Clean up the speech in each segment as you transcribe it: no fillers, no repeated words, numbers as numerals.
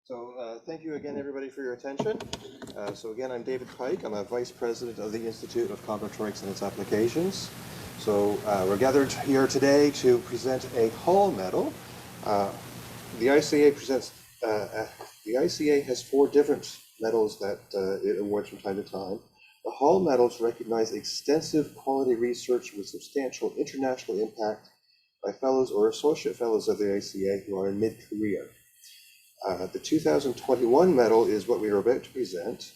So thank you again, everybody, for your attention. So again, I'm David Pike. I'm a Vice President of the Institute of Combinatorics and its Applications. So we're gathered here today to present a Hall medal. The ICA has 4 different medals that it awards from time to time. The Hall medals recognize extensive quality research with substantial international impact by fellows or associate fellows of the ICA who are in mid-career. The 2021 medal is what we are about to present.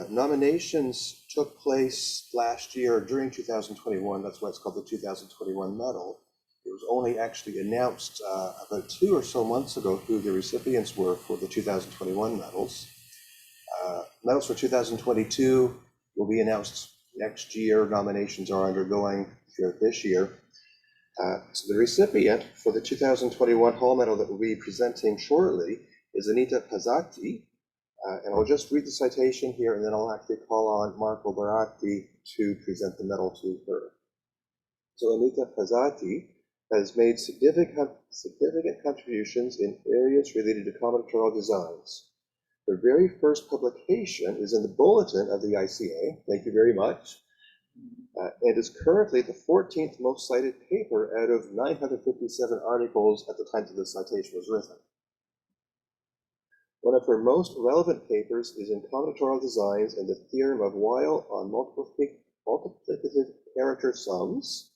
Nominations took place last year during 2021. That's why it's called the 2021 medal. It was only actually announced about 2 or so months ago who the recipients were for the 2021 medals. Medals for 2022 will be announced next year. Nominations are undergoing here this year. So the recipient for the 2021 Hall medal that we'll be presenting shortly is Anita Pazzati, and I'll just read the citation here, and then I'll actually call on Marco Baratti to present the medal to her. So Anita Pazzati has made significant contributions in areas related to combinatorial designs. Her very first publication is in the Bulletin of the ICA, thank you very much, and is currently the 14th most cited paper out of 957 articles at the time that the citation was written. One of her most relevant papers is in combinatorial designs and the theorem of Weil on multiplicative character sums,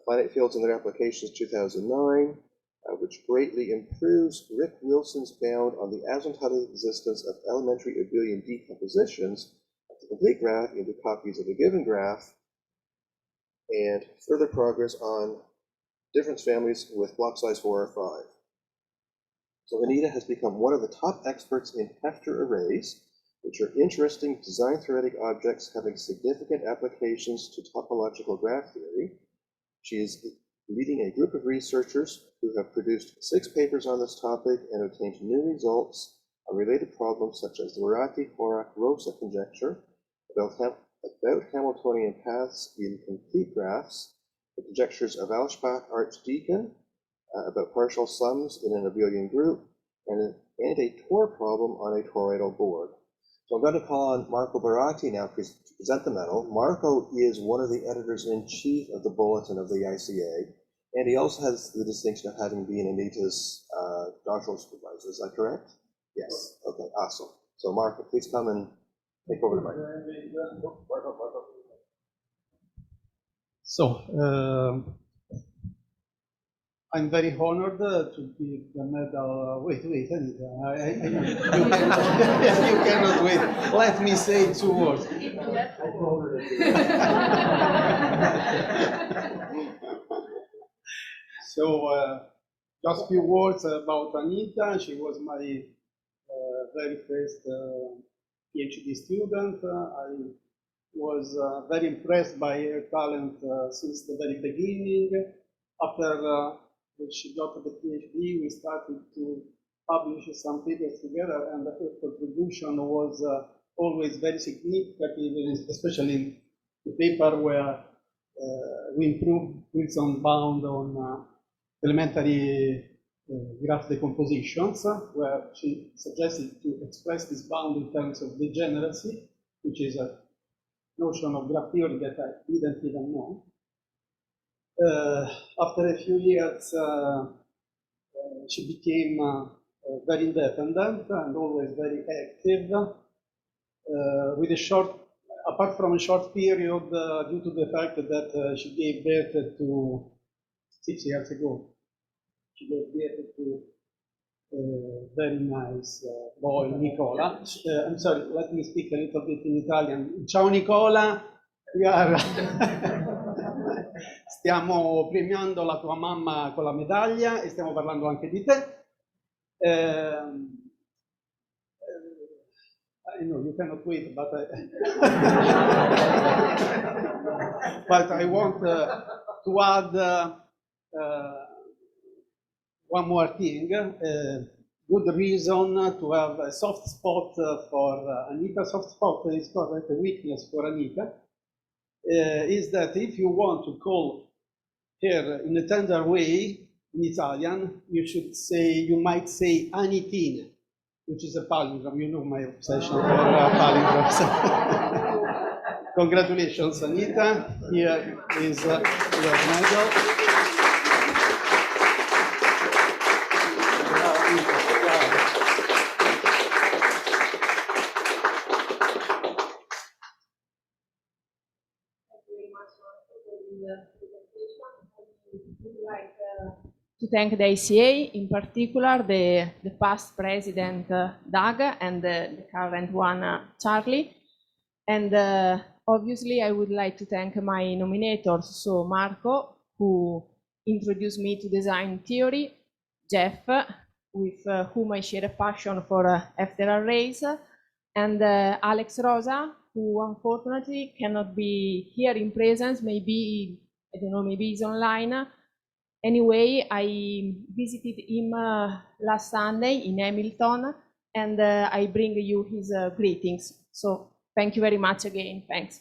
finite fields and their applications 2009, which greatly improves Rick Wilson's bound on the asymptotic existence of elementary abelian decompositions of the complete graph into copies of a given graph, and further progress on difference families with block size 4 or 5. So Anita has become one of the top experts in Heffter arrays, which are interesting design theoretic objects having significant applications to topological graph theory. She is leading a group of researchers who have produced 6 papers on this topic and obtained new results on related problems such as the Moratti-Horak-Rosa conjecture about Hamiltonian paths in complete graphs, the conjectures of Alspach-Archdeacon about partial sums in an abelian group, and a Tor problem on a toroidal board. So I'm going to call on Marco Baratti now to present the medal. Marco is one of the editors-in-chief of the Bulletin of the ICA, and he also has the distinction of having been Anita's doctoral supervisor. Is that correct? Yes. Okay, awesome. So Marco, please come and take over the mic. So, I'm very honored to give the medal. Wait, Anita. You cannot wait. Let me say 2 words. So, just a few words about Anita. She was my very first PhD student. I was very impressed by her talent since the very beginning. After she got the PhD, we started to publish some papers together, and her contribution was always very significant, especially the paper where we improved Wilson bound on elementary graph decompositions, where she suggested to express this bound in terms of degeneracy, which is a notion of graph theory that I didn't even know. After a few years, she became very independent and always very active. With a short, apart from a short period, due to the fact that she gave birth to 6 years ago, she gave birth to a very nice boy, Nicola. I'm sorry, let me speak a little bit in Italian. Ciao Nicola, we are stiamo premiando la tua mamma con la medaglia e stiamo parlando anche di te. I know you cannot wait, but but I want to add one more thing. Good reason to have a soft spot for Anita. Soft spot is correct, a weakness for Anita. Is that if you want to call her in a tender way in Italian, you might say Anitina. which is a palindrome. You know my obsession for palindromes. Congratulations, Anita. Here is your medal. To thank the ICA, in particular the past president Doug and the current one Charlie, and obviously I would like to thank my nominators, so Marco, who introduced me to design theory, Jeff, with whom I share a passion for after arrays, and Alex Rosa, who unfortunately cannot be here in presence, maybe, I don't know, maybe he's online. Anyway, I visited him last Sunday in Hamilton, and I bring you his greetings. So thank you very much again. Thanks.